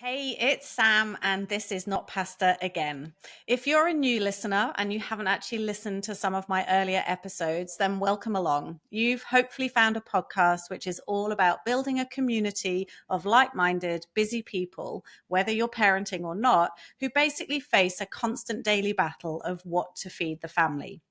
Hey, it's Sam, and this is Not Pasta Again. If you're a new listener and you haven't actually listened to some of my earlier episodes, then welcome along. You've hopefully found a podcast which is all about building a community of like minded, busy people, whether you're parenting or not, who basically face a constant daily battle of what to feed the family.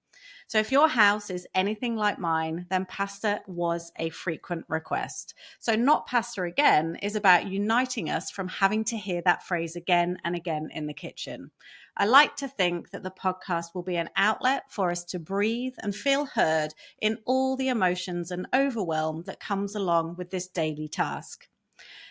So if your house is anything like mine, then pasta was a frequent request. So Not Pasta Again is about uniting us from having to hear that phrase again and again in the kitchen. I like to think that the podcast will be an outlet for us to breathe and feel heard in all the emotions and overwhelm that comes along with this daily task.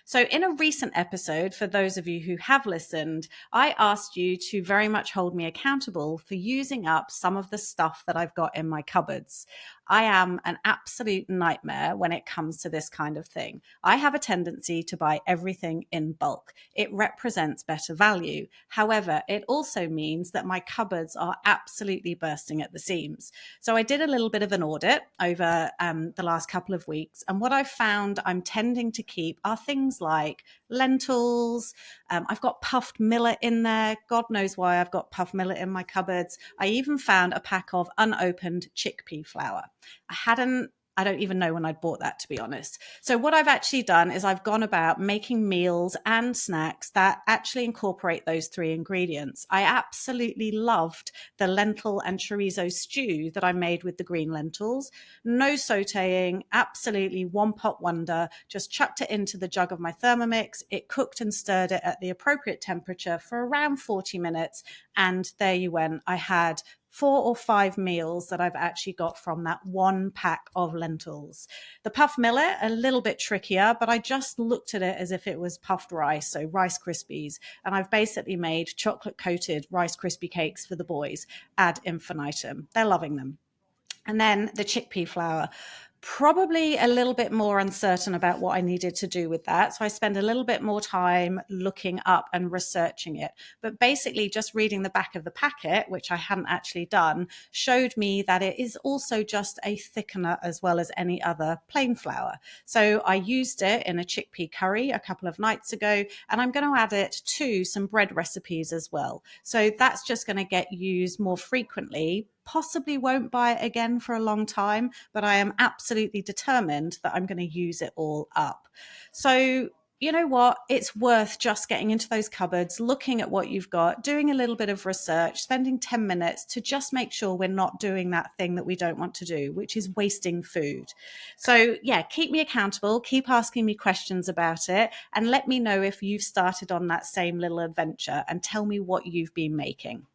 So, in a recent episode, for those of you who have listened, I asked you to very much hold me accountable for using up some of the stuff that I've got in my cupboards. I am an absolute nightmare when it comes to this kind of thing. I have a tendency to buy everything in bulk. It represents better value. However, it also means that my cupboards are absolutely bursting at the seams. So I did a little bit of an audit over the last couple of weeks. And what I found I'm tending to keep are things like lentils. I've got puffed millet in there. God knows why I've got puffed millet in my cupboards. I even found a pack of unopened chickpea flour. I don't even know when I'd bought that, to be honest. So what I've actually done is I've gone about making meals and snacks that actually incorporate those three ingredients. I absolutely loved the lentil and chorizo stew that I made with the green lentils. No sauteing, absolutely one pot wonder. Just chucked it into the jug of my Thermomix. It cooked and stirred it at the appropriate temperature for around 40 minutes. And there you went. I had 4 or 5 meals that I've actually got from that one pack of lentils. The puffed millet, a little bit trickier, but I just looked at it as if it was puffed rice, so Rice Krispies. And I've basically made chocolate coated Rice Krispie cakes for the boys ad infinitum. They're loving them. And then the chickpea flour, probably a little bit more uncertain about what I needed to do with that. So I spend a little bit more time looking up and researching it. But basically, just reading the back of the packet, which I hadn't actually done, showed me that it is also just a thickener as well as any other plain flour. So I used it in a chickpea curry a couple of nights ago, and I'm going to add it to some bread recipes as well. So that's just going to get used more frequently. Possibly won't buy it again for a long time, but I am absolutely determined that I'm going to use it all up. So, you know what? It's worth just getting into those cupboards, looking at what you've got, doing a little bit of research, spending 10 minutes to just make sure we're not doing that thing that we don't want to do, which is wasting food. So, yeah, keep me accountable, keep asking me questions about it, and let me know if you've started on that same little adventure and tell me what you've been making.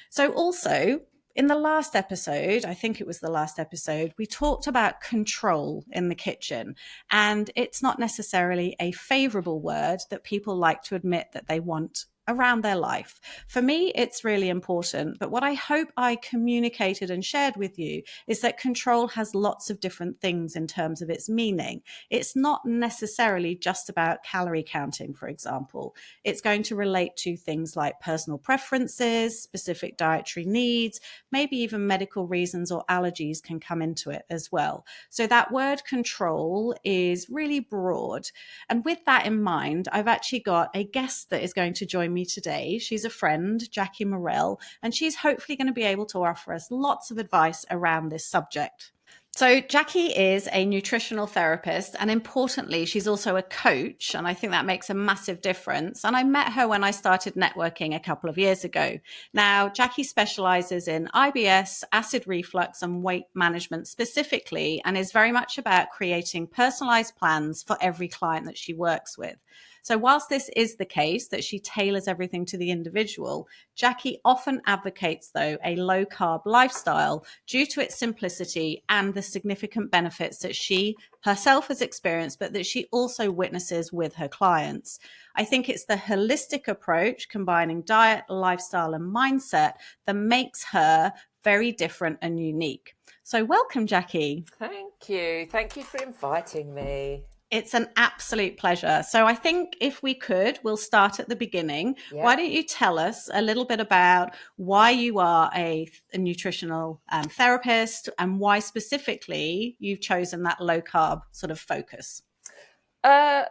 So, also, in the last episode, I think it was the last episode, we talked about control in the kitchen. And it's not necessarily a favorable word that people like to admit that they want around their life. For me, it's really important. But what I hope I communicated and shared with you is that control has lots of different things in terms of its meaning. It's not necessarily just about calorie counting, for example. It's going to relate to things like personal preferences, specific dietary needs, maybe even medical reasons or allergies can come into it as well. So that word control is really broad. And with that in mind, I've actually got a guest that is going to join me today. She's a friend, Jackie Morrell, and she's hopefully going to be able to offer us lots of advice around this subject. So Jackie is a nutritional therapist, and importantly, she's also a coach. And I think that makes a massive difference. And I met her when I started networking a couple of years ago. Now, Jackie specializes in IBS, acid reflux, and weight management specifically, and is very much about creating personalized plans for every client that she works with. So whilst this is the case that she tailors everything to the individual, Jackie often advocates, though, a low-carb lifestyle due to its simplicity and the significant benefits that she herself has experienced, but that she also witnesses with her clients. I think it's the holistic approach, combining diet, lifestyle, and mindset, that makes her very different and unique. So welcome, Jackie. Thank you. Thank you for inviting me. It's an absolute pleasure. So I think if we could, we'll start at the beginning. Yeah. Why don't you tell us a little bit about why you are a nutritional therapist and why specifically you've chosen that low carb sort of focus? I'll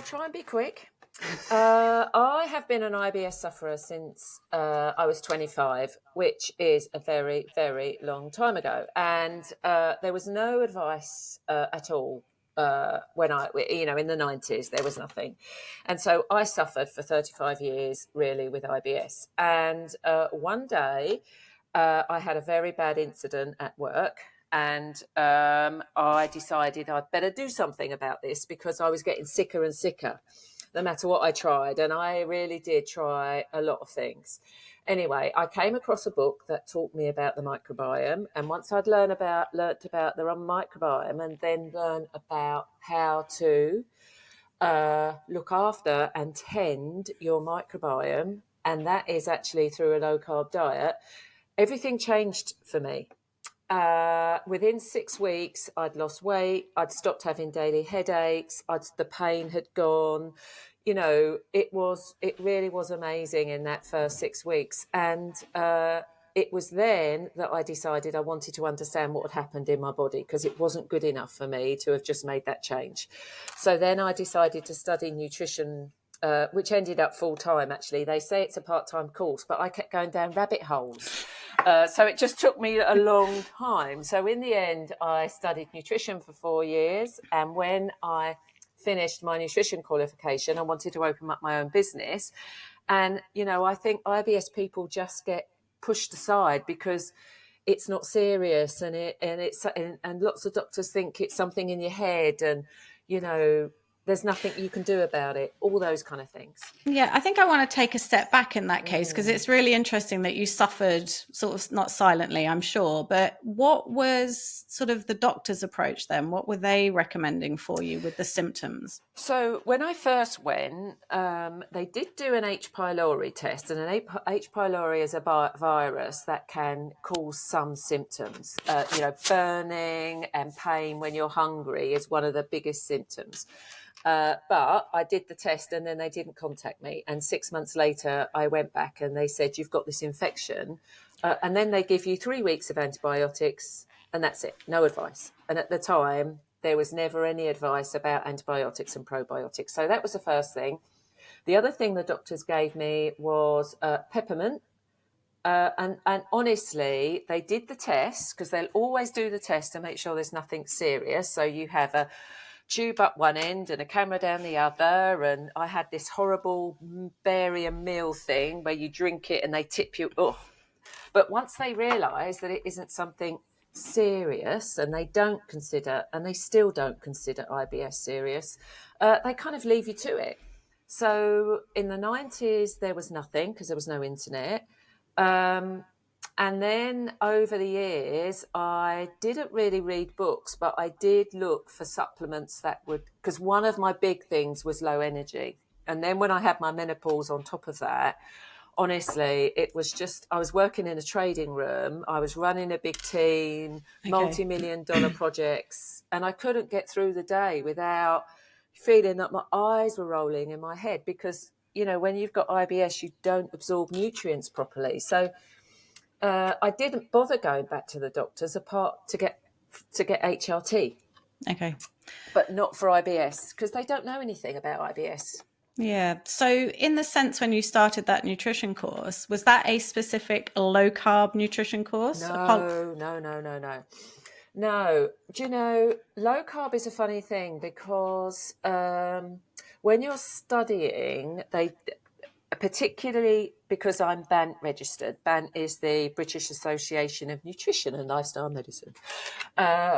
try and be quick. I have been an IBS sufferer since I was 25, which is a very, very long time ago. And there was no advice at all when in the 90s, there was nothing. And so I suffered for 35 years, really, with IBS. And one day, I had a very bad incident at work. And I decided I'd better do something about this because I was getting sicker and sicker no matter what I tried. And I really did try a lot of things. Anyway, I came across a book that taught me about the microbiome. And once I'd learnt about the microbiome and then learned about how to look after and tend your microbiome, and that is actually through a low carb diet, everything changed for me. Within 6 weeks, I'd lost weight. I'd stopped having daily headaches. The pain had gone. It really was amazing in that first 6 weeks. And it was then that I decided I wanted to understand what had happened in my body because it wasn't good enough for me to have just made that change. So then I decided to study nutrition, which ended up full time, actually. They say it's a part-time course, but I kept going down rabbit holes. So it just took me a long time. So in the end, I studied nutrition for 4 years. And when I finished my nutrition qualification, I wanted to open up my own business. And, I think IBS people just get pushed aside because it's not serious and lots of doctors think it's something in your head and, there's nothing you can do about it, all those kind of things. Yeah, I think I want to take a step back in that case because it's really interesting that you suffered sort of not silently, I'm sure, but what was sort of the doctor's approach then? What were they recommending for you with the symptoms? So when I first went, they did do an H. pylori test, and an H. pylori is a virus that can cause some symptoms. Burning and pain when you're hungry is one of the biggest symptoms. But I did the test and then they didn't contact me. And 6 months later, I went back and they said, you've got this infection. And then they give you 3 weeks of antibiotics and that's it. No advice. And at the time, there was never any advice about antibiotics and probiotics. So that was the first thing. The other thing the doctors gave me was peppermint. And honestly, they did the test because they'll always do the test to make sure there's nothing serious. So you have a tube up one end and a camera down the other. And I had this horrible barium meal thing where you drink it and they tip you. Oh. But once they realise that it isn't something serious and they still don't consider IBS serious, they kind of leave you to it. So in the 90s, there was nothing because there was no internet. And then over the years, I didn't really read books, but I did look for supplements because one of my big things was low energy. And then when I had my menopause on top of that, honestly, it was just, I was working in a trading room. I was running a big team, multi-million-dollar projects, and I couldn't get through the day without feeling that my eyes were rolling in my head because, when you've got IBS, you don't absorb nutrients properly. So I didn't bother going back to the doctors apart to get HRT. Okay. But not for IBS because they don't know anything about IBS. Yeah. So in the sense when you started that nutrition course, was that a specific low carb nutrition course? No. No. Do you know, low carb is a funny thing because when you're studying, particularly because I'm BANT registered. BANT is the British Association of Nutrition and Lifestyle Medicine.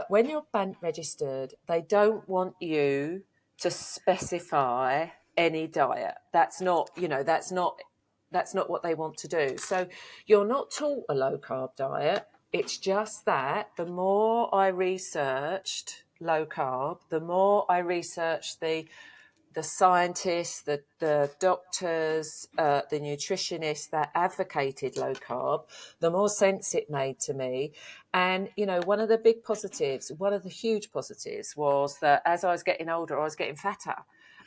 When you're BANT registered, they don't want you to specify any diet. That's not what they want to do. So you're not taught a low carb diet. It's just that the more I researched low carb, the more I researched the scientists, the doctors, the nutritionists that advocated low carb, the more sense it made to me. And, one of the huge positives was that as I was getting older, I was getting fatter.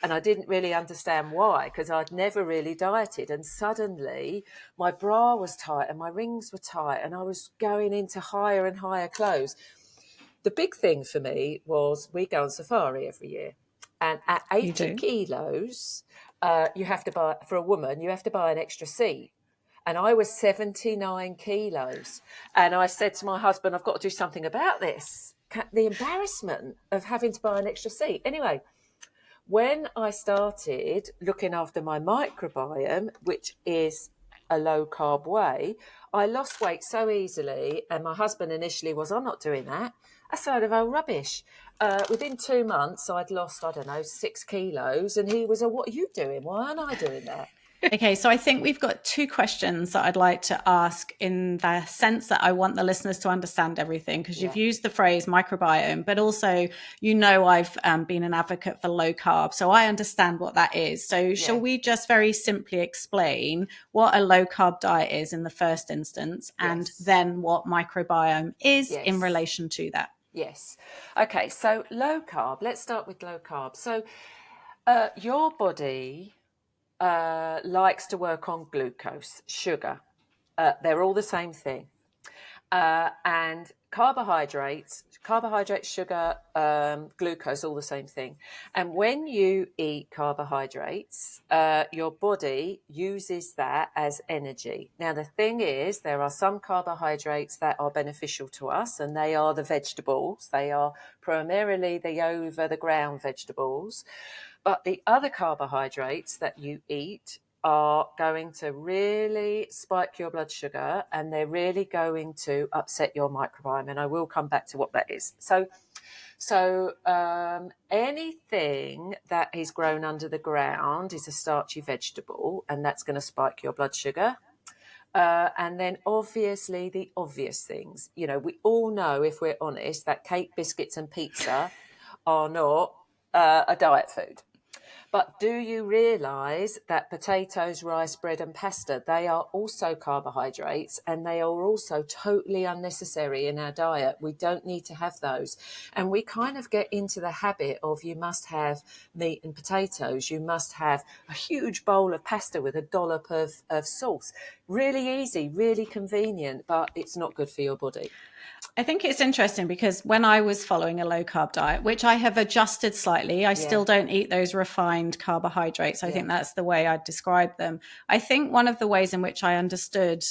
And I didn't really understand why, because I'd never really dieted. And suddenly my bra was tight and my rings were tight and I was going into higher and higher clothes. the big thing for me was we go on safari every year. And at You 80 do. kilos, you have to buy, for a woman, you have to buy an extra seat. And I was 79 kilos. And I said to my husband, I've got to do something about this. The embarrassment of having to buy an extra seat. Anyway, when I started looking after my microbiome, which is a low carb way, I lost weight so easily. And my husband initially was, I'm not doing that. That's a load of old rubbish. Within 2 months, I'd lost, 6 kilos. And he was, what are you doing? Why aren't I doing that? Okay, so I think we've got 2 questions that I'd like to ask in the sense that I want the listeners to understand everything, because you've used the phrase microbiome, but also, I've been an advocate for low carb, so I understand what that is. So shall we just very simply explain what a low carb diet is in the first instance, and then what microbiome is in relation to that? Yes. Okay, so low carb, let's start with low carb. So your body likes to work on glucose, sugar. They're all the same thing. And carbohydrates, sugar, glucose, all the same thing. And when you eat carbohydrates, your body uses that as energy. Now, the thing is, there are some carbohydrates that are beneficial to us, and they are the vegetables. They are primarily the over the ground vegetables. But the other carbohydrates that you eat are going to really spike your blood sugar, and they're really going to upset your microbiome. And I will come back to what that is. So anything that is grown under the ground is a starchy vegetable, and that's going to spike your blood sugar. And then obviously the obvious things, we all know, if we're honest, that cake, biscuits and pizza are not a diet food. But do you realise that potatoes, rice, bread and pasta, they are also carbohydrates, and they are also totally unnecessary in our diet. We don't need to have those. And we kind of get into the habit of, you must have meat and potatoes. You must have a huge bowl of pasta with a dollop of sauce. Really easy, really convenient, but it's not good for your body. I think it's interesting because when I was following a low carb diet, which I have adjusted slightly, I still don't eat those refined carbohydrates. I think that's the way I'd describe them. I think one of the ways in which I understood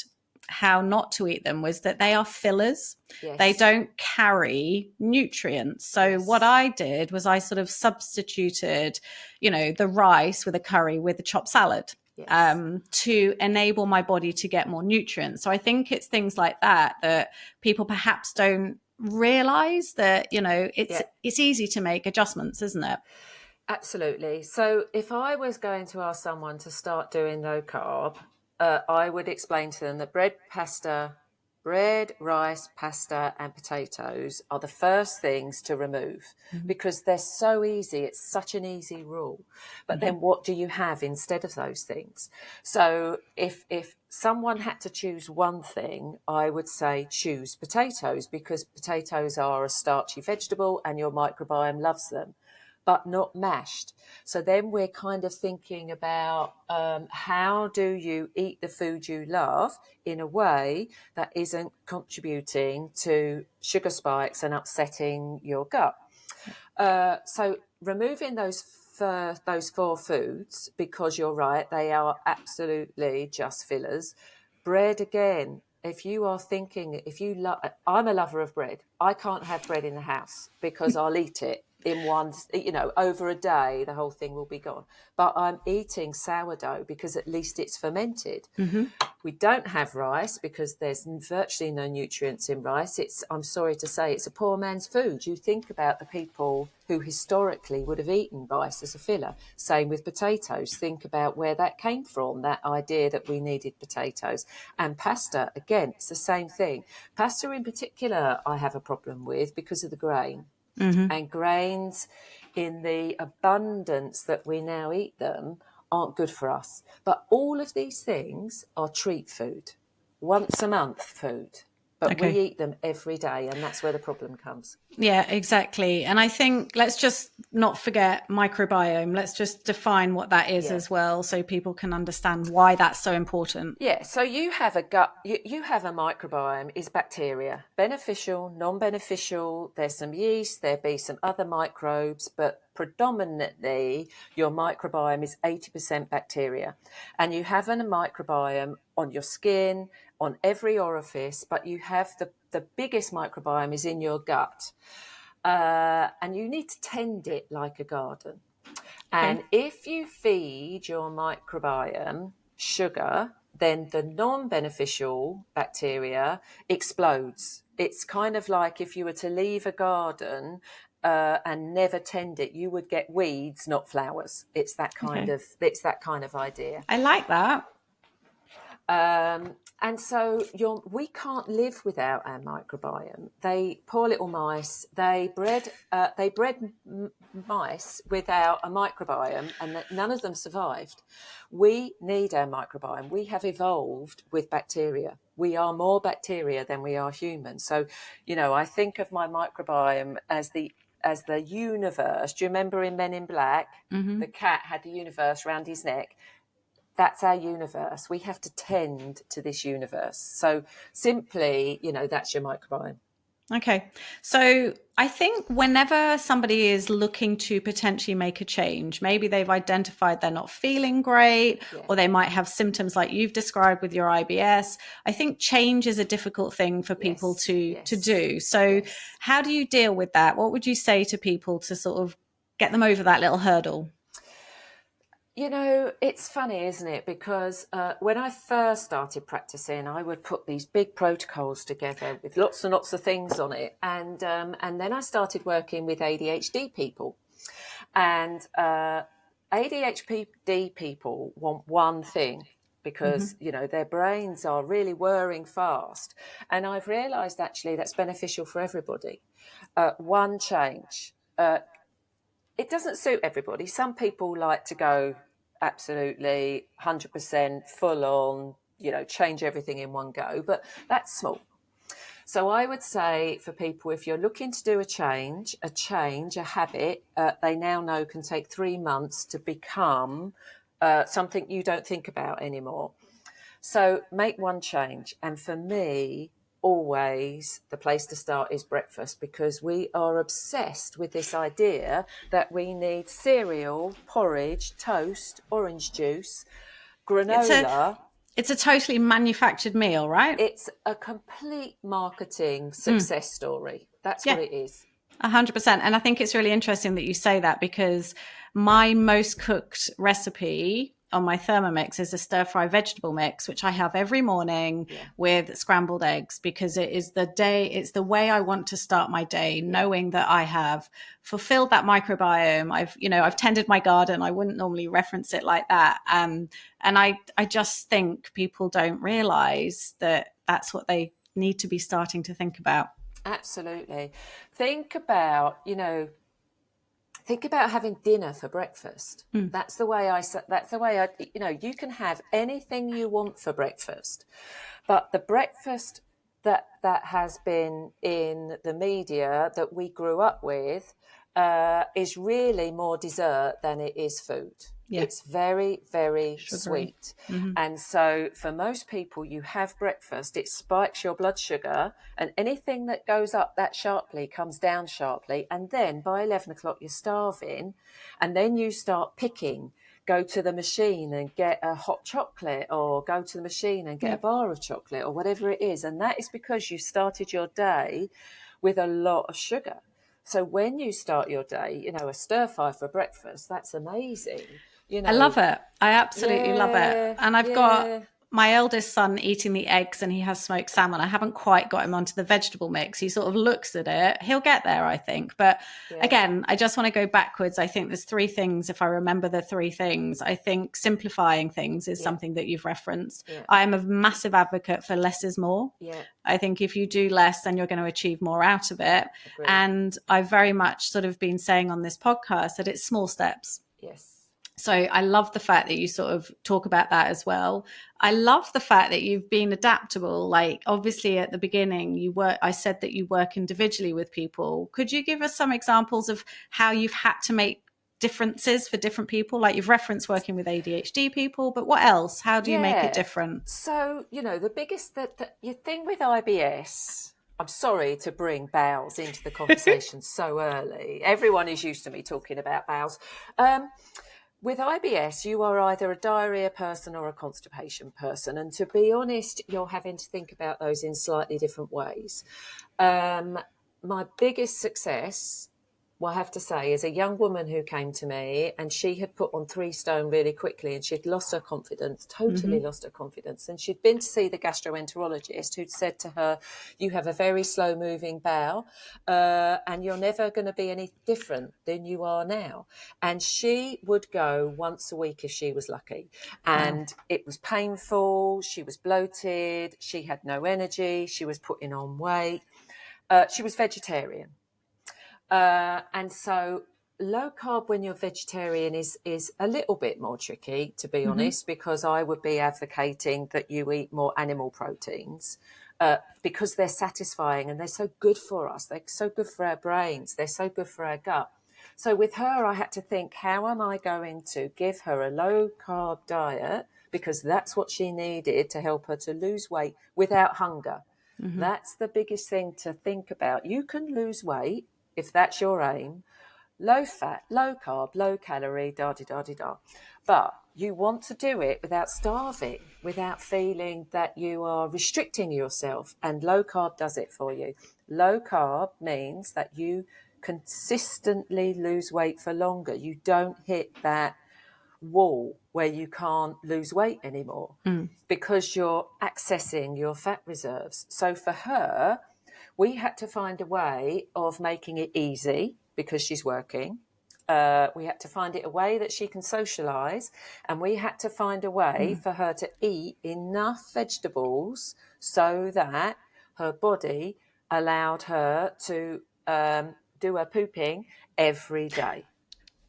how not to eat them was that they are fillers. They don't carry nutrients. So what I did was I sort of substituted, the rice with a curry with a chopped salad. To enable my body to get more nutrients. So I think it's things like that people perhaps don't realize that, it's easy to make adjustments, isn't it? Absolutely. So if I was going to ask someone to start doing low carb, I would explain to them that bread, rice, pasta and potatoes are the first things to remove, because they're so easy. It's such an easy rule. But then what do you have instead of those things? So if someone had to choose one thing, I would say choose potatoes, because potatoes are a starchy vegetable and your microbiome loves them, but not mashed. So then we're kind of thinking about how do you eat the food you love in a way that isn't contributing to sugar spikes and upsetting your gut. So removing those 4 foods, because you're right, they are absolutely just fillers. Bread, again, if you are thinking, I'm a lover of bread. I can't have bread in the house because I'll eat it in one, over a day, the whole thing will be gone. But I'm eating sourdough because at least it's fermented. We don't have rice because there's virtually no nutrients in rice. I'm sorry to say, it's a poor man's food. You think about the people who historically would have eaten rice as a filler. Same with potatoes. Think about where that came from, that idea that we needed potatoes. And pasta, again, it's the same thing. Pasta in particular, I have a problem with because of the grain. And grains, in the abundance that we now eat them, aren't good for us. But all of these things are treat food, once a month food. but we eat them every day, and that's where the problem comes. Yeah, exactly. And I think let's just not forget microbiome. Let's just define what that is as well, so people can understand why that's so important. Yeah, so you have a gut, you have a microbiome is bacteria, beneficial, non-beneficial. There's some yeast, there'll be some other microbes, but predominantly your microbiome is 80% bacteria. And you have a microbiome on your skin, on every orifice, but you have the biggest microbiome is in your gut. And you need to tend it like a garden. And if you feed your microbiome sugar, then the non-beneficial bacteria explodes. It's kind of like if you were to leave a garden and never tend it, you would get weeds, not flowers. It's that kind of idea. I like that. And so we can't live without our microbiome. Poor little mice, they bred mice without a microbiome, and none of them survived. We need our microbiome. We have evolved with bacteria. We are more bacteria than we are humans. So, I think of my microbiome as the universe. Do you remember in Men in Black, the cat had the universe around his neck? That's our universe. We have to tend to this universe. So simply, that's your microbiome. Okay. So I think whenever somebody is looking to potentially make a change, maybe they've identified they're not feeling great, or they might have symptoms like you've described with your IBS. I think change is a difficult thing for people to do. So how do you deal with that? What would you say to people to sort of get them over that little hurdle? It's funny, isn't it? Because when I first started practicing, I would put these big protocols together with lots and lots of things on it. And then I started working with ADHD people. And ADHD people want one thing, because, their brains are really whirring fast. And I've realised actually that's beneficial for everybody. One change. It doesn't suit everybody. Some people like to go absolutely 100% full on, change everything in one go, but that's small. So I would say for people, if you're looking to do a change, a habit, they now know can take 3 months to become something you don't think about anymore. So make one change. And for me, always the place to start is breakfast, because we are obsessed with this idea that we need cereal, porridge, toast, orange juice, granola. It's a totally manufactured meal, right? It's a complete marketing success story. That's what it is. 100%. And I think it's really interesting that you say that, because my most cooked recipe on my Thermomix is a stir-fry vegetable mix, which I have every morning with scrambled eggs, because it's the way I want to start my day, knowing that I have fulfilled that microbiome. I've tended my garden. I wouldn't normally reference it like that. And I just think people don't realize that that's what they need to be starting to think about. Absolutely. Think about having dinner for breakfast. That's the way I, you can have anything you want for breakfast, but the breakfast that has been in the media that we grew up with is really more dessert than it is food. It's very, very sweet. And so for most people, you have breakfast, it spikes your blood sugar, and anything that goes up that sharply comes down sharply. And then by 11 o'clock, you're starving. And then you start picking, go to the machine and get a hot chocolate, or go to the machine and get a bar of chocolate, or whatever it is. And that is because you started your day with a lot of sugar. So when you start your day, a stir fry for breakfast, that's amazing. I love it. I absolutely love it. And I've got my eldest son eating the eggs, and he has smoked salmon. I haven't quite got him onto the vegetable mix. He sort of looks at it. He'll get there, I think. But again, I just want to go backwards. I think there's 3 things. If I remember the 3 things, I think simplifying things is something that you've referenced. I am a massive advocate for less is more. I think if you do less, then you're going to achieve more out of it. And I've very much sort of been saying on this podcast that it's small steps. Yes. So I love the fact that you sort of talk about that as well. I love the fact that you've been adaptable. Like obviously at the beginning I said that you work individually with people. Could you give us some examples of how you've had to make differences for different people? Like you've referenced working with ADHD people, but what else? How do you make it different? So, the biggest your thing with IBS, I'm sorry to bring bowels into the conversation so early. Everyone is used to me talking about bowels. With IBS, you are either a diarrhea person or a constipation person. And to be honest, you're having to think about those in slightly different ways. My biggest success, I have to say, is a young woman who came to me and she had put on 3 stone really quickly and she'd lost her confidence, totally lost her confidence. And she'd been to see the gastroenterologist who'd said to her, you have a very slow moving bowel and you're never going to be any different than you are now. And she would go once a week if she was lucky. And it was painful. She was bloated. She had no energy. She was putting on weight. She was vegetarian. And so low carb when you're vegetarian is a little bit more tricky, to be honest, because I would be advocating that you eat more animal proteins because they're satisfying and they're so good for us. They're so good for our brains. They're so good for our gut. So with her, I had to think, how am I going to give her a low carb diet? Because that's what she needed to help her to lose weight without hunger. That's the biggest thing to think about. You can lose weight if that's your aim, low fat, low carb, low calorie, da-di-da-di-da. But you want to do it without starving, without feeling that you are restricting yourself, and low carb does it for you. Low carb means that you consistently lose weight for longer. You don't hit that wall where you can't lose weight anymore because you're accessing your fat reserves. So for her, we had to find a way of making it easy because she's working. We had to find it a way that she can socialise, and we had to find a way for her to eat enough vegetables so that her body allowed her to do her pooping every day.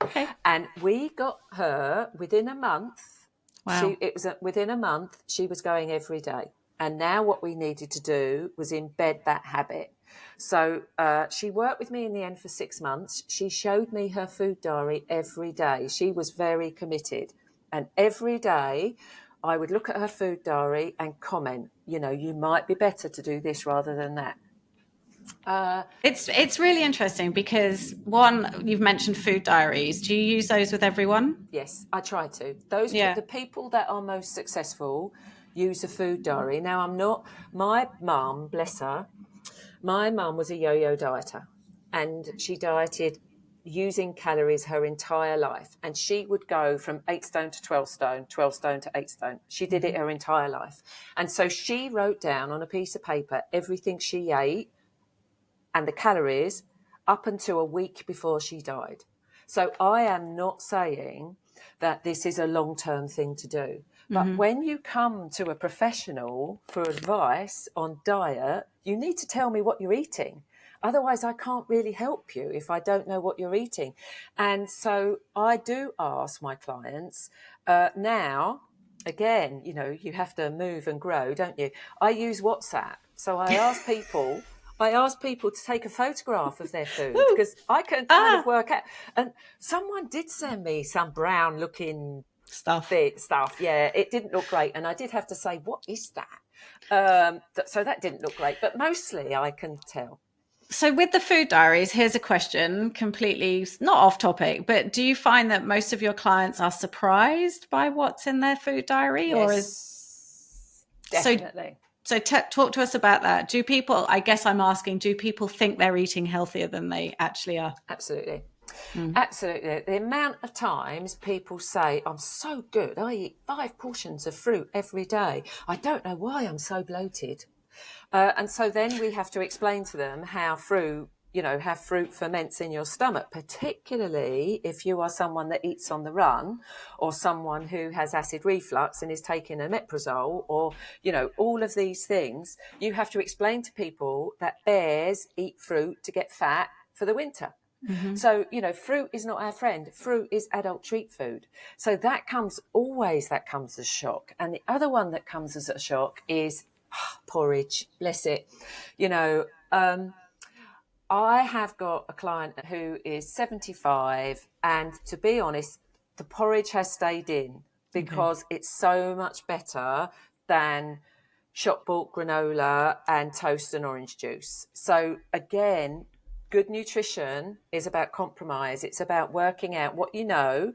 Okay. And we got her within a month. Wow. Within a month, she was going every day. And now what we needed to do was embed that habit. So she worked with me in the end for 6 months. She showed me her food diary every day. She was very committed. And every day I would look at her food diary and comment, you might be better to do this rather than that. It's really interesting because you've mentioned food diaries. Do you use those with everyone? Yes, I try to. The people that are most successful use a food diary. Now, my mum, bless her, my mum was a yo-yo dieter and she dieted using calories her entire life. And she would go from 8 stone to 12 stone, 12 stone to 8 stone. She did it her entire life. And so she wrote down on a piece of paper everything she ate and the calories up until a week before she died. So I am not saying that this is a long-term thing to do. But when you come to a professional for advice on diet, you need to tell me what you're eating. Otherwise, I can't really help you if I don't know what you're eating. And so I do ask my clients now, again, you have to move and grow, don't you? I use WhatsApp. So I ask people to take a photograph of their food because I can kind of work out. And someone did send me some brown looking stuff. Yeah, it didn't look great. And I did have to say, what is that? So that didn't look great, but mostly I can tell. So with the food diaries, here's a question, completely not off topic, but do you find that most of your clients are surprised by what's in their food diary? Yes, definitely. So talk to us about that. Do people think they're eating healthier than they actually are? Absolutely. Absolutely. The amount of times people say, I'm so good, I eat 5 portions of fruit every day. I don't know why I'm so bloated. And so then we have to explain to them how fruit ferments in your stomach, particularly if you are someone that eats on the run or someone who has acid reflux and is taking omeprazole or, all of these things. You have to explain to people that bears eat fruit to get fat for the winter. Mm-hmm. So, fruit is not our friend. Fruit is adult treat food. So that comes as a shock. And the other one that comes as a shock is porridge. Bless it. I have got a client who is 75, and to be honest, the porridge has stayed in because it's so much better than shop bought granola and toast and orange juice. So again, good nutrition is about compromise. It's about working out what you know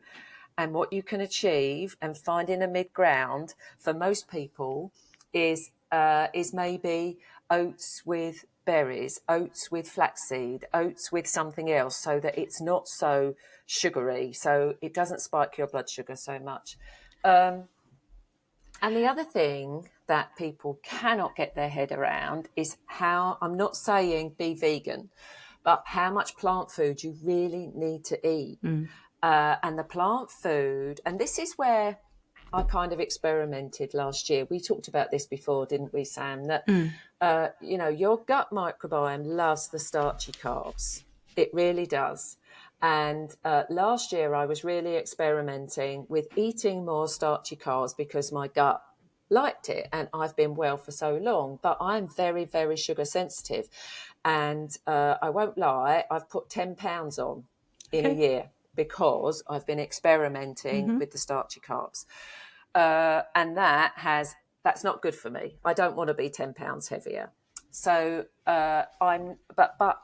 and what you can achieve, and finding a mid ground for most people is maybe oats with berries, oats with flaxseed, oats with something else, so that it's not so sugary, so it doesn't spike your blood sugar so much. And the other thing that people cannot get their head around is how, I'm not saying be vegan, but how much plant food you really need to eat. And the plant food, and this is where I kind of experimented last year. We talked about this before, didn't we, Sam? That, your gut microbiome loves the starchy carbs. It really does. And last year I was really experimenting with eating more starchy carbs because my gut liked it, and I've been well for so long, but I'm very, very sugar sensitive. And I won't lie, I've put 10 pounds on in a year because I've been experimenting with the starchy carbs. And that's not good for me. I don't want to be 10 pounds heavier. So but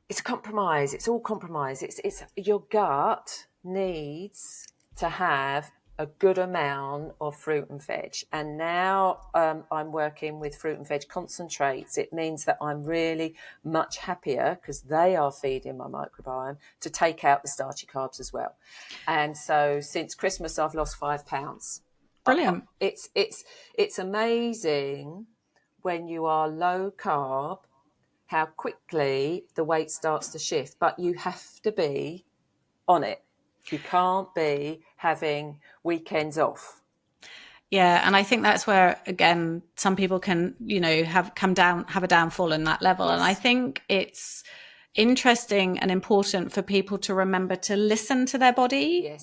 it's a compromise. It's all compromise. It's your gut needs to have a good amount of fruit and veg. And now I'm working with fruit and veg concentrates. It means that I'm really much happier because they are feeding my microbiome to take out the starchy carbs as well. And so since Christmas, I've lost 5 pounds. Brilliant. It's amazing when you are low carb, how quickly the weight starts to shift, but you have to be on it. You can't be having weekends off. Yeah, and I think that's where, again, some people can, have a downfall in that level. Yes. And I think it's interesting and important for people to remember to listen to their body,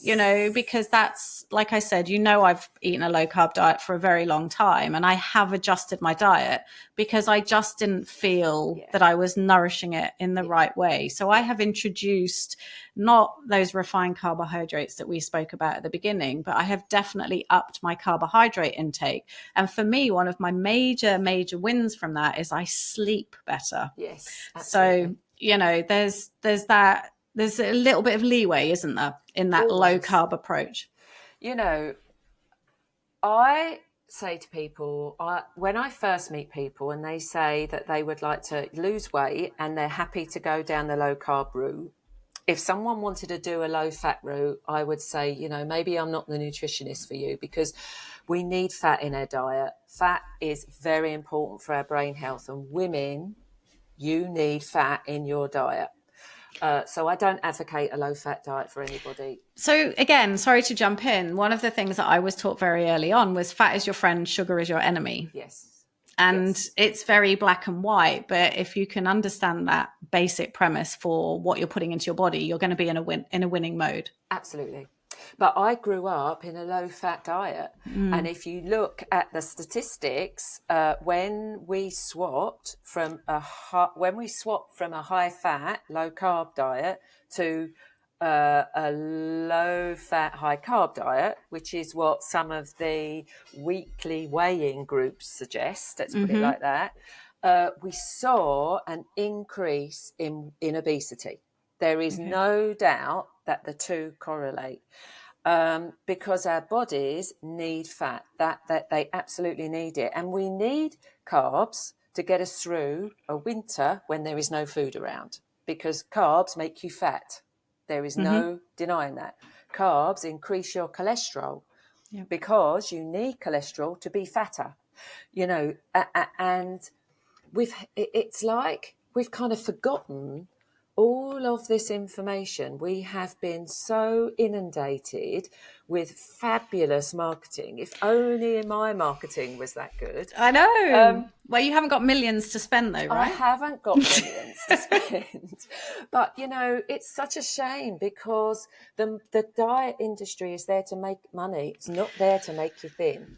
because that's, like I said, I've eaten a low carb diet for a very long time, and I have adjusted my diet because I just didn't feel that I was nourishing it in the right way. So I have introduced not those refined carbohydrates that we spoke about at the beginning, but I have definitely upped my carbohydrate intake. And for me, one of my major wins from that is I sleep better. Yes, absolutely. So, there's a little bit of leeway, isn't there, in that low carb approach? I say to people, when I first meet people and they say that they would like to lose weight and they're happy to go down the low carb route, if someone wanted to do a low fat route, I would say, maybe I'm not the nutritionist for you, because we need fat in our diet. Fat is very important for our brain health, and women, you need fat in your diet. So I don't advocate a low fat diet for anybody. So again, sorry to jump in. One of the things that I was taught very early on was fat is your friend, sugar is your enemy. Yes. And it's very black and white. But if you can understand that basic premise for what you're putting into your body, you're going to be in a winning mode. Absolutely. But I grew up in a low-fat diet. And if you look at the statistics, when we swapped from a high-fat, low-carb diet to a low-fat, high-carb diet, which is what some of the weekly weighing groups suggest, let's put it like that, we saw an increase in obesity. There is no doubt that the two correlate, because our bodies need fat, that they absolutely need it. And we need carbs to get us through a winter when there is no food around, because carbs make you fat. There is no denying that. Carbs increase your cholesterol because you need cholesterol to be fatter, and it's like we've kind of forgotten all of this information, we have been so inundated with fabulous marketing. If only my marketing was that good. I know. Well, you haven't got millions to spend though, I right? haven't got millions to spend. But, it's such a shame because the diet industry is there to make money. It's not there to make you thin.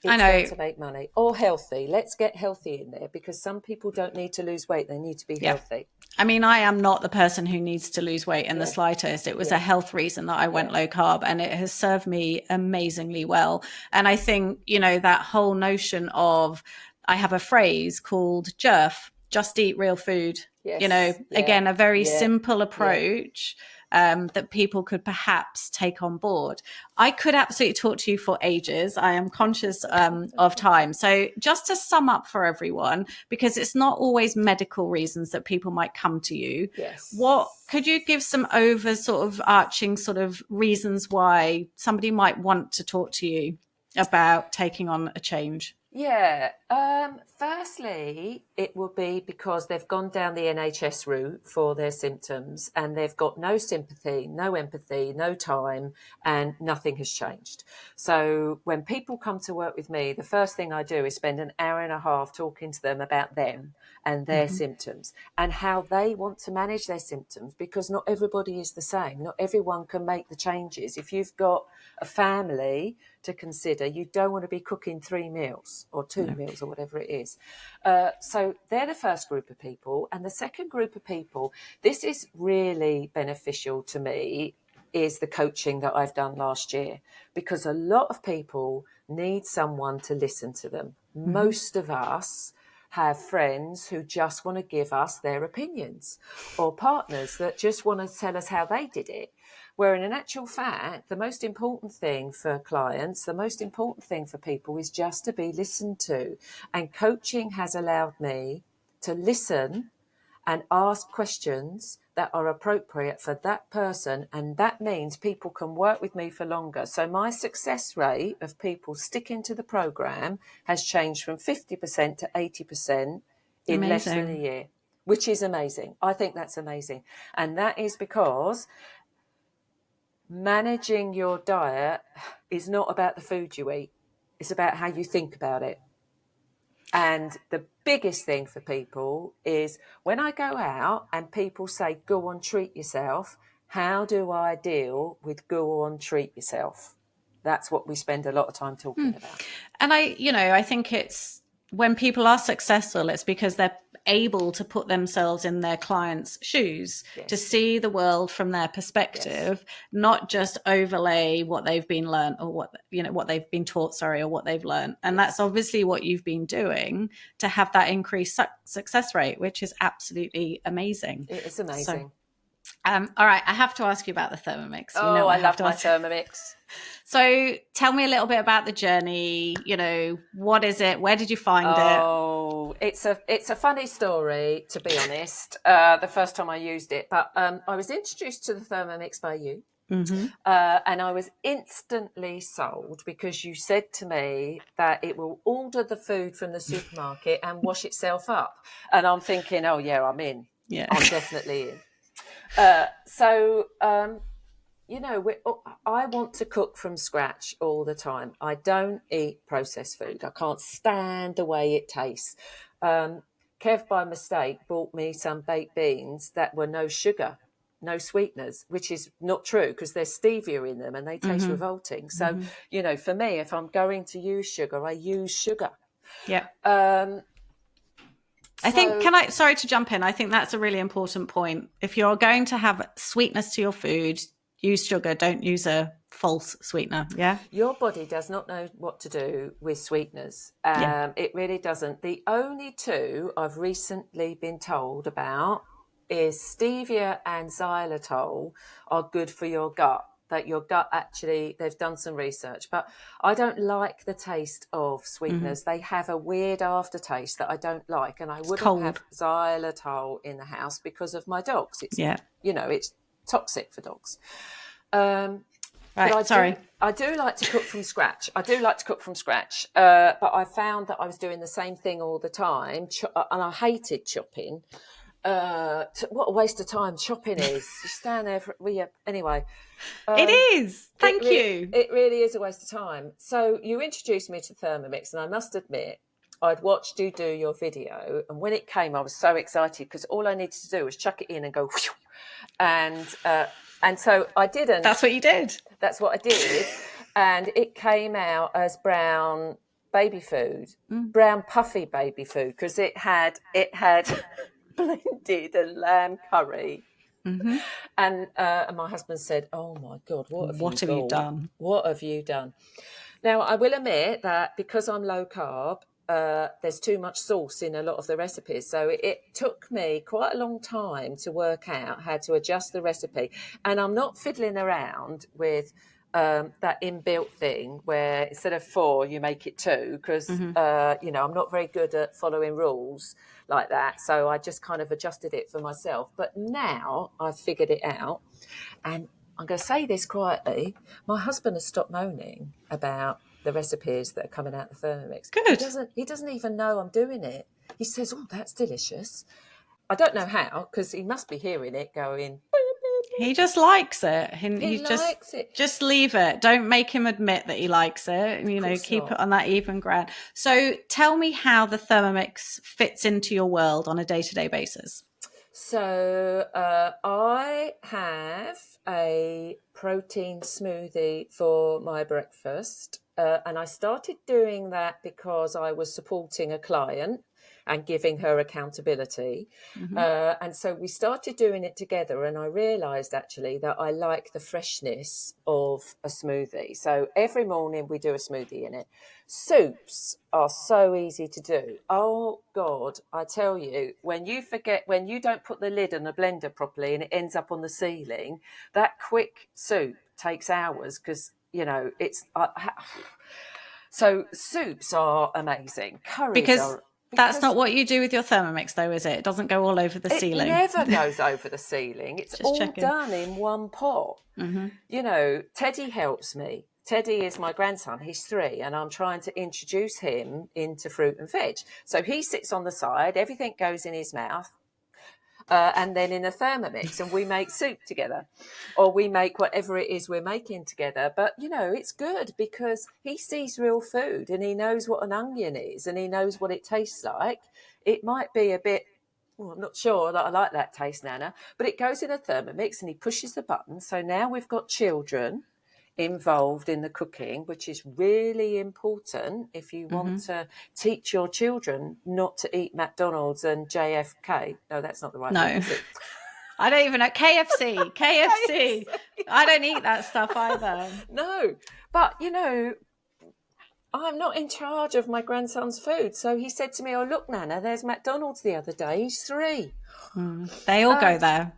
It's there to make money or healthy. Let's get healthy in there because some people don't need to lose weight. They need to be healthy. I mean, I am not the person who needs to lose weight in the slightest. It was a health reason that I went low carb, and it has served me amazingly well. And I think, that whole notion of, I have a phrase called JERF, just eat real food. Again, a very simple approach that people could perhaps take on board. I could absolutely talk to you for ages. I am conscious of time. So just to sum up for everyone, because it's not always medical reasons that people might come to you. Yes. What could you give some overarching sort of reasons why somebody might want to talk to you about taking on a change? Yeah. Firstly, it will be because they've gone down the NHS route for their symptoms and they've got no sympathy, no empathy, no time, and nothing has changed. So when people come to work with me, the first thing I do is spend an hour and a half talking to them about them and their symptoms and how they want to manage their symptoms, because not everybody is the same. Not everyone can make the changes. If you've got a family to consider, you don't want to be cooking 3 meals or 2 meals or whatever it is. So they're the first group of people. And the second group of people, this is really beneficial to me, is the coaching that I've done last year, because a lot of people need someone to listen to them. Most of us have friends who just want to give us their opinions, or partners that just want to tell us how they did it. Where in actual fact, the most important thing for clients, the most important thing for people is just to be listened to. And coaching has allowed me to listen and ask questions that are appropriate for that person. And that means people can work with me for longer. So my success rate of people sticking to the program has changed from 50% to 80% in less than a year, which is amazing. I think that's amazing. And that is because managing your diet is not about the food you eat. It's about how you think about it. And the biggest thing for people is when I go out and people say, go on, treat yourself, how do I deal with go on, treat yourself? That's what we spend a lot of time talking about. And I think it's when people are successful, it's because they're able to put themselves in their clients' shoes to see the world from their perspective, not just overlay what they've been learned or what they've been taught, or what they've learned. And that's obviously what you've been doing to have that increased success rate, which is absolutely amazing. It is amazing. All right, I have to ask you about the Thermomix. I love my Thermomix. So tell me a little bit about the journey. What is it? Where did you find it? Oh, it's a funny story, to be honest. The first time I used it, but I was introduced to the Thermomix by you. And I was instantly sold because you said to me that it will order the food from the supermarket and wash itself up. And I'm thinking, oh yeah, I'm in. Yeah, I'm definitely in. I want to cook from scratch all the time. I don't eat processed food. I can't stand the way it tastes. Kev, by mistake, bought me some baked beans that were no sugar, no sweeteners, which is not true because there's stevia in them and they taste revolting. So, for me, if I'm going to use sugar, I use sugar. Yeah. Sorry to jump in. I think that's a really important point. If you're going to have sweetness to your food, use sugar, don't use a false sweetener. Yeah. Your body does not know what to do with sweeteners. It really doesn't. The only two I've recently been told about is stevia and xylitol are good for your gut. That your gut actually, they've done some research, but I don't like the taste of sweeteners. They have a weird aftertaste that I don't like, and I wouldn't have xylitol in the house because of my dogs. It's toxic for dogs. Right, I do like to cook from scratch. But I found that I was doing the same thing all the time, and I hated chopping. What a waste of time shopping is. You stand there anyway. It is. Thank you. It really is a waste of time. So you introduced me to Thermomix, and I must admit, I'd watched you do your video, and when it came, I was so excited because all I needed to do was chuck it in and go, whew, and so I didn't. That's what you did. That's what I did, and it came out as brown baby food, brown puffy baby food, because it had blended a lamb curry. Mm-hmm. And my husband said, "Oh my God, what have you done? What have you done?" Now, I will admit that because I'm low carb, there's too much sauce in a lot of the recipes. So it took me quite a long time to work out how to adjust the recipe. And I'm not fiddling around with that inbuilt thing where instead of 4, you make it 2, because, I'm not very good at following rules like that. So I just kind of adjusted it for myself. But now I've figured it out, and I'm going to say this quietly. My husband has stopped moaning about the recipes that are coming out of the Thermomix. Good. He doesn't even know I'm doing it. He says, "Oh, that's delicious." I don't know how, because he must be hearing it going. He just likes it. He likes it. Just leave it. Don't make him admit that he likes it. And, keep it on that even ground. So tell me how the Thermomix fits into your world on a day-to-day basis. So I have a protein smoothie for my breakfast. And I started doing that because I was supporting a client and giving her accountability. Mm-hmm. And so we started doing it together, and I realised actually that I like the freshness of a smoothie. So every morning we do a smoothie in it. Soups are so easy to do. Oh God, I tell you, when you don't put the lid on the blender properly and it ends up on the ceiling, that quick soup takes hours because, it's... So soups are amazing. Curries That's not what you do with your Thermomix, though, is it? It doesn't go all over the ceiling. It never goes over the ceiling. It's all done in one pot. Mm-hmm. Teddy helps me. Teddy is my grandson. He's 3, and I'm trying to introduce him into fruit and veg. So he sits on the side. Everything goes in his mouth. And then in a Thermomix, and we make soup together, or we make whatever it is we're making together. But, it's good because he sees real food and he knows what an onion is and he knows what it tastes like. It might be a bit, I'm not sure that I like that taste, Nana, but it goes in a Thermomix and he pushes the button. So now we've got children involved in the cooking, which is really important if you want to teach your children not to eat McDonald's and JFK. No, that's not the right one, is it? I don't even know. KFC. I don't eat that stuff either. No, but I'm not in charge of my grandson's food. So he said to me, "Oh, look, Nana, there's McDonald's the other day. He's 3. They all go there.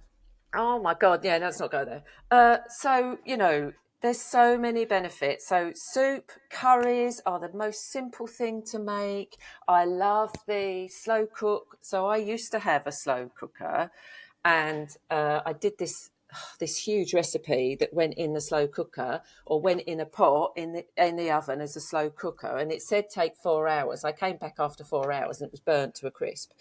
Oh my God. Yeah, let's not go there. So, there's so many benefits. So soup, curries are the most simple thing to make. I love the slow cook. So I used to have a slow cooker, and I did this huge recipe that went in the slow cooker, or went in a pot in the oven as a slow cooker, and it said take 4 hours. I came back after 4 hours and it was burnt to a crisp.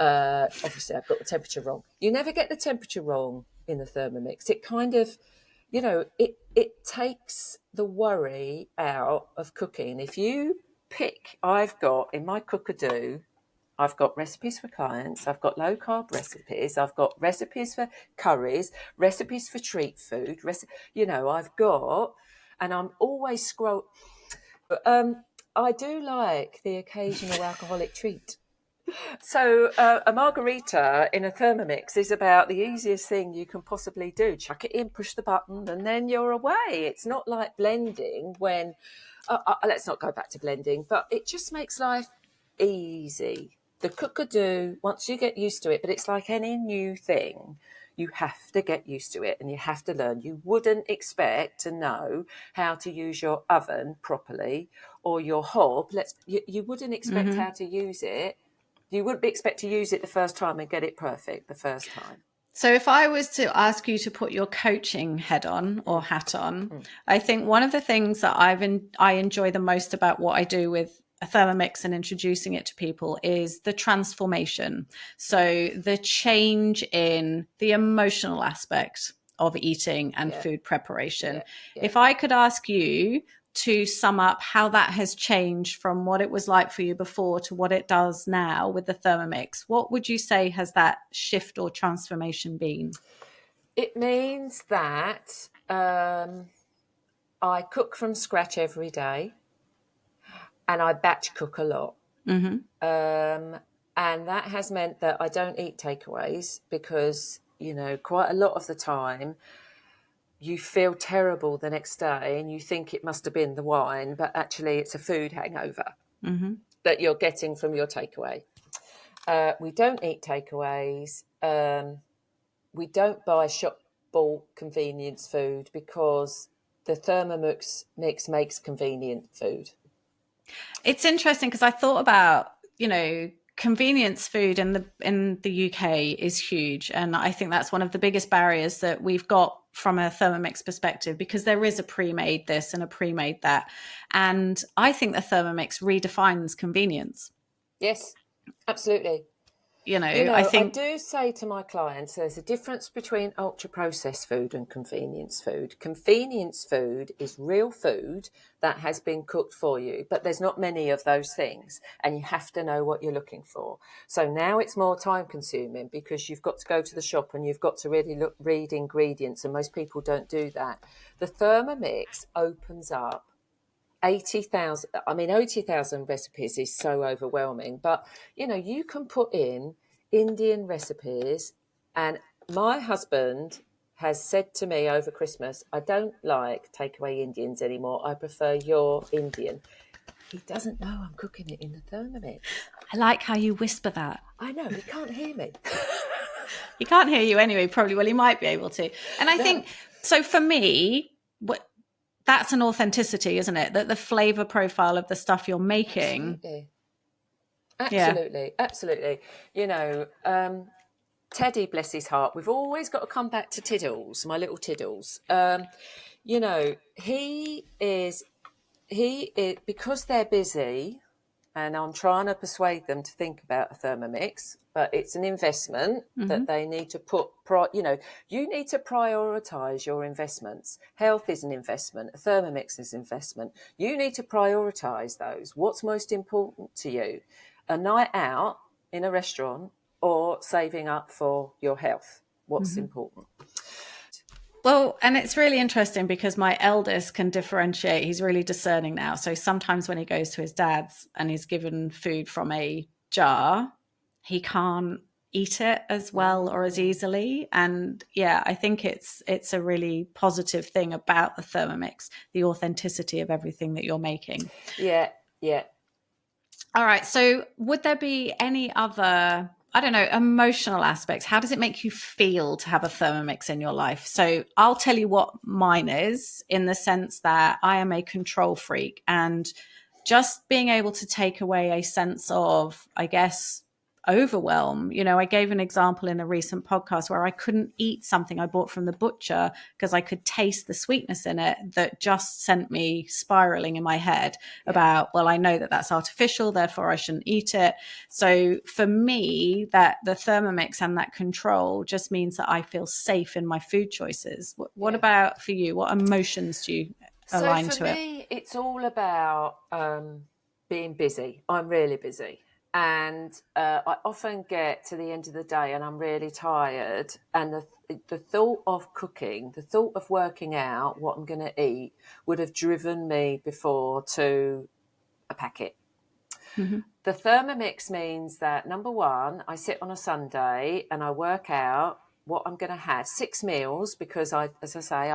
Obviously I've got the temperature wrong. You never get the temperature wrong in the Thermomix. It kind of, it takes the worry out of cooking. If you pick, I've got in my cookadoo, I've got recipes for clients, I've got low carb recipes, I've got recipes for curries, recipes for treat food, I've got, and I'm always I do like the occasional alcoholic treat. So a margarita in a Thermomix is about the easiest thing you can possibly do. Chuck it in, push the button, and then you're away. It's not like blending when, let's not go back to blending, but it just makes life easy. The cookadoo, once you get used to it, but it's like any new thing, you have to get used to it and you have to learn. You wouldn't expect to know how to use your oven properly or your hob. You wouldn't expect how to use it. You wouldn't expect to use it the first time and get it perfect the first time. So if I was to ask you to put your coaching head on or hat on, I think one of the things that I enjoy the most about what I do with a Thermomix and introducing it to people is the transformation. So the change in the emotional aspect of eating and food preparation. If I could ask you to sum up how that has changed from what it was like for you before to what it does now with the Thermomix, what would you say has that shift or transformation been? It means that I cook from scratch every day, and I batch cook a lot. Mm-hmm. And that has meant that I don't eat takeaways because, quite a lot of the time you feel terrible the next day and you think it must have been the wine, but actually it's a food hangover that you're getting from your takeaway. We don't eat takeaways. We don't buy shop-bought convenience food because the Thermomix makes convenient food. It's interesting because I thought about, convenience food in the UK is huge. And I think that's one of the biggest barriers that we've got from a Thermomix perspective, because there is a pre-made this and a pre-made that. And I think the Thermomix redefines convenience. Yes, absolutely. I do say to my clients, there's a difference between ultra-processed food and convenience food. Convenience food is real food that has been cooked for you, but there's not many of those things, and you have to know what you're looking for. So now it's more time-consuming because you've got to go to the shop and you've got to really read ingredients, and most people don't do that. The Thermomix opens up 80,000. I mean, 80,000 recipes is so overwhelming, but you can put in Indian recipes. And my husband has said to me over Christmas, I don't like takeaway Indians anymore. I prefer your Indian. He doesn't know I'm cooking it in the Thermomix. I like how you whisper that. I know, he can't hear me. He can't hear you anyway, probably. Well, he might be able to. And I think, so for me, that's an authenticity, isn't it? That the flavor profile of the stuff you're making. Absolutely. Teddy, bless his heart, we've always got to come back to Tiddles, my little Tiddles. He is, because they're busy, and I'm trying to persuade them to think about a Thermomix, but it's an investment that they need to put, you need to prioritise your investments. Health is an investment. A Thermomix is an investment. You need to prioritise those. What's most important to you? A night out in a restaurant or saving up for your health? What's important? Well, and it's really interesting because my eldest can differentiate. He's really discerning now. So sometimes when he goes to his dad's and he's given food from a jar, he can't eat it as well or as easily. And I think it's a really positive thing about the Thermomix, the authenticity of everything that you're making. Yeah. All right. So would there be any other, emotional aspects? How does it make you feel to have a Thermomix in your life? So I'll tell you what mine is, in the sense that I am a control freak, and just being able to take away a sense of, I guess, overwhelm. I gave an example in a recent podcast where I couldn't eat something I bought from the butcher because I could taste the sweetness in it, that just sent me spiraling in my head about, well, I know that that's artificial, therefore I shouldn't eat it. So for me, that the Thermomix and that control just means that I feel safe in my food choices. What about for you? What emotions do you align to it? So for me, it's all about being busy. I'm really busy. And I often get to the end of the day and I'm really tired. And the thought of cooking, the thought of working out what I'm going to eat would have driven me before to a packet. The Thermomix means that, number one, I sit on a Sunday and I work out what I'm going to have. 6 meals, because I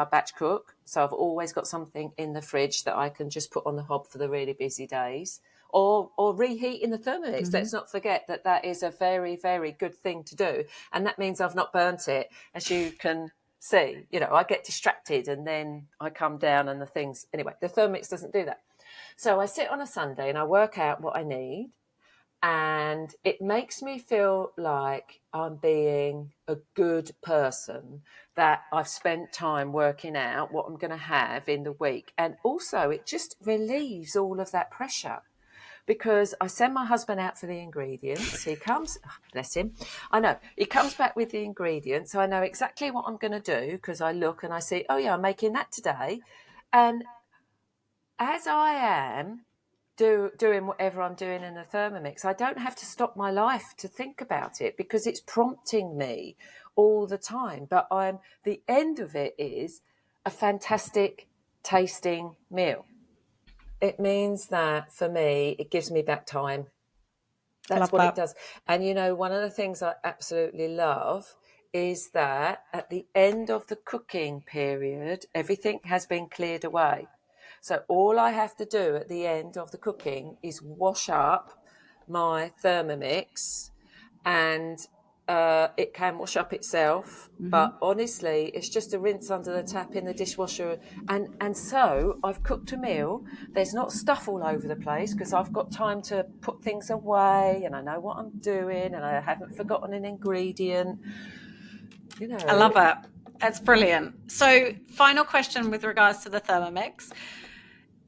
batch cook. So I've always got something in the fridge that I can just put on the hob for the really busy days. Or reheat in the Thermomix. Let's not forget that is a very, very good thing to do. And that means I've not burnt it, as you can see. I get distracted and then I come down and the things... Anyway, the Thermomix doesn't do that. So I sit on a Sunday and I work out what I need, and it makes me feel like I'm being a good person, that I've spent time working out what I'm going to have in the week. And also it just relieves all of that pressure. because I send my husband out for the ingredients. He comes, bless him. I know, he comes back with the ingredients. So I know exactly what I'm going to do because I look and I see, oh yeah, I'm making that today. And as I am doing whatever I'm doing in the Thermomix, I don't have to stop my life to think about it because it's prompting me all the time. But the end of it is a fantastic tasting meal. It means that for me, it gives me back time. That's Love what it that. does. And one of the things I absolutely love is that at the end of the cooking period, everything has been cleared away. So all I have to do at the end of the cooking is wash up my Thermomix, and it can wash up itself. But honestly, it's just a rinse under the tap in the dishwasher. And so I've cooked a meal. There's not stuff all over the place because I've got time to put things away and I know what I'm doing and I haven't forgotten an ingredient. I love it. That's brilliant. So, final question with regards to the Thermomix.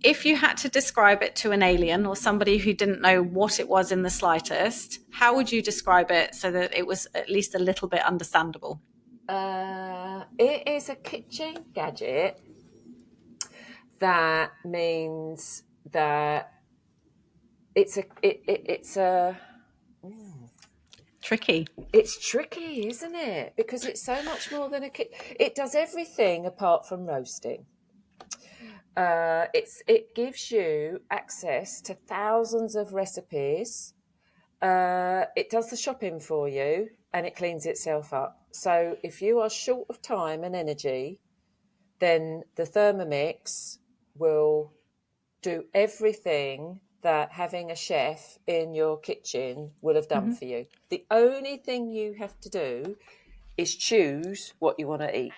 If you had to describe it to an alien or somebody who didn't know what it was in the slightest, how would you describe it so that it was at least a little bit understandable? It is a kitchen gadget. That means that it's Tricky. It's tricky, isn't it? Because it's so much more than it does everything apart from roasting. It gives you access to thousands of recipes. It does the shopping for you and it cleans itself up. So if you are short of time and energy, then the Thermomix will do everything that having a chef in your kitchen would have done for you. The only thing you have to do is choose what you want to eat.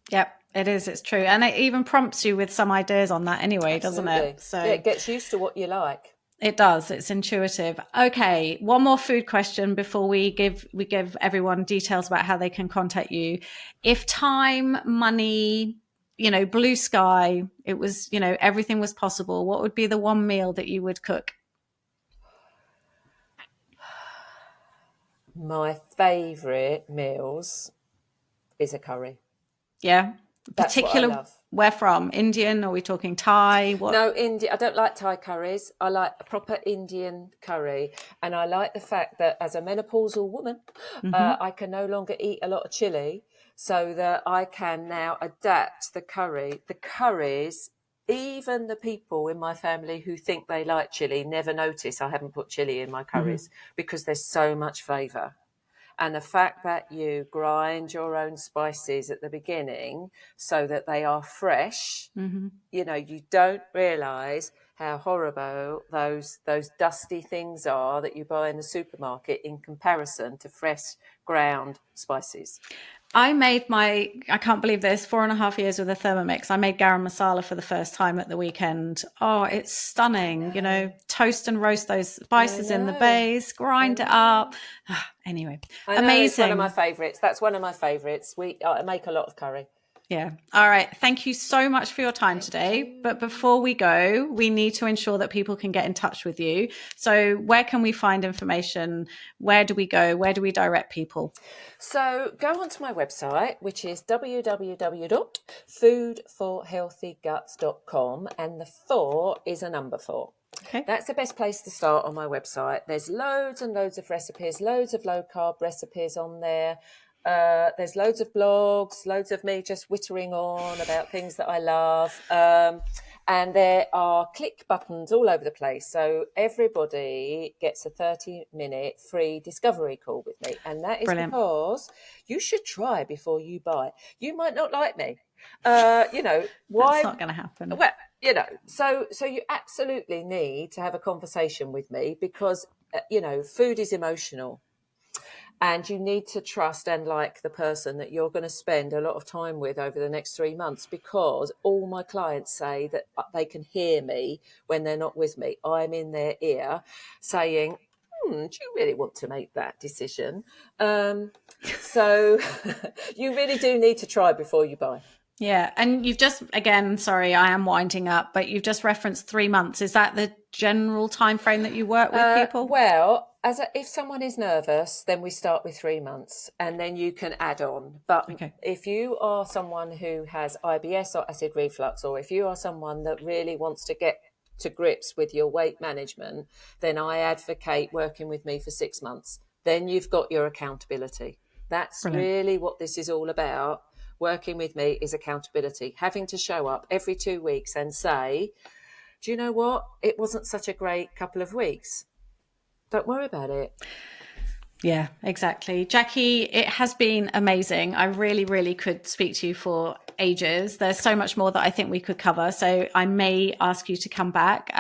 Yep, it is. It's true. And it even prompts you with some ideas on that anyway, Absolutely. doesn't it? So yeah, it gets used to what you like. It does. It's intuitive. Okay, one more food question before we give everyone details about how they can contact you. If time, money, blue sky, it was, everything was possible, what would be the one meal that you would cook? My favourite meals is a curry. Yeah. That's Particular, what I love. Where from? Indian? Are we talking Thai? What? No, Indian. I don't like Thai curries. I like a proper Indian curry. And I like the fact that as a menopausal woman, I can no longer eat a lot of chili, so that I can now adapt the curry. The curries, even the people in my family who think they like chili never notice I haven't put chili in my curries because there's so much flavour. And the fact that you grind your own spices at the beginning so that they are fresh, you don't realise how horrible those dusty things are that you buy in the supermarket in comparison to fresh ground spices. I can't believe this, 4.5 years with a Thermomix. I made garam masala for the first time at the weekend. Oh, it's stunning. Toast and roast those spices in the base, grind it up. Anyway, I know, amazing. it's one of my favourites. That's one of my favourites. I make a lot of curry. Yeah. All right. Thank you so much for your time today. But before we go, we need to ensure that people can get in touch with you. So where can we find information? Where do we go? Where do we direct people? So go onto my website, which is www.foodforhealthyguts.com, and the 4 is a number 4. Okay. That's the best place to start on my website. There's loads and loads of recipes, loads of low-carb recipes on there. There's loads of blogs, loads of me just whittering on about things that I love. And there are click buttons all over the place. So everybody gets a 30-minute free discovery call with me. And that is Brilliant. Because you should try before you buy. You might not like me. Why? That's not going to happen. Well, so you absolutely need to have a conversation with me because, food is emotional. And you need to trust and like the person that you're going to spend a lot of time with over the next 3 months, because all my clients say that they can hear me when they're not with me. I'm in their ear saying, do you really want to make that decision? So you really do need to try before you buy. Yeah. And you've just, again, sorry, I am winding up, but you've just referenced 3 months. Is that the general time frame that you work with people? Well, if someone is nervous, then we start with 3 months and then you can add on. But Okay. if you are someone who has IBS or acid reflux, or if you are someone that really wants to get to grips with your weight management, then I advocate working with me for 6 months. Then you've got your accountability. That's Brilliant. really what this is all about. Working with me is accountability, having to show up every 2 weeks and say, do you know what? It wasn't such a great couple of weeks. Don't worry about it. Yeah, exactly. Jackie, it has been amazing. I really, really could speak to you for ages. There's so much more that I think we could cover. So I may ask you to come back.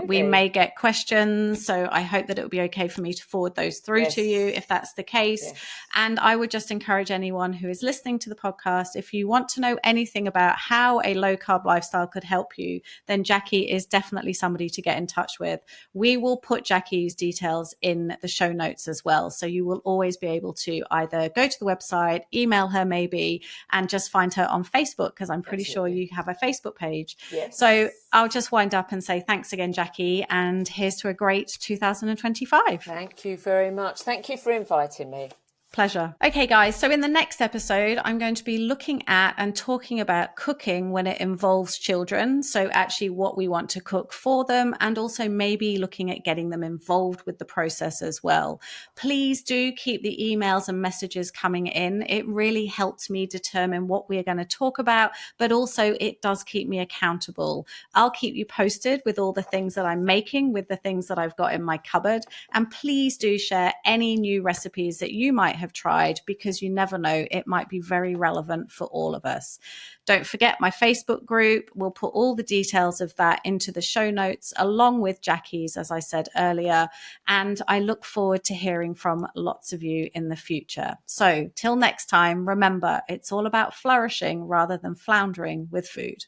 We may get questions. So I hope that it will be okay for me to forward those through to you if that's the case. Yes. And I would just encourage anyone who is listening to the podcast, if you want to know anything about how a low carb lifestyle could help you, then Jackie is definitely somebody to get in touch with. We will put Jackie's details in the show notes as well. So you will always be able to either go to the website, email her maybe, and just find her on Facebook, because I'm pretty sure you have a Facebook page. Yes. So I'll just wind up and say thanks again, Jackie, and here's to a great 2025. Thank you very much. Thank you for inviting me. Pleasure. Okay, guys. So in the next episode, I'm going to be looking at and talking about cooking when it involves children. So actually what we want to cook for them, and also maybe looking at getting them involved with the process as well. Please do keep the emails and messages coming in. It really helps me determine what we are going to talk about, but also it does keep me accountable. I'll keep you posted with all the things that I'm making, with the things that I've got in my cupboard. And please do share any new recipes that you might have tried, because you never know, it might be very relevant for all of us. Don't forget my Facebook group. We'll put all the details of that into the show notes, along with Jackie's, as I said earlier. And I look forward to hearing from lots of you in the future. So till next time, remember, it's all about flourishing rather than floundering with food.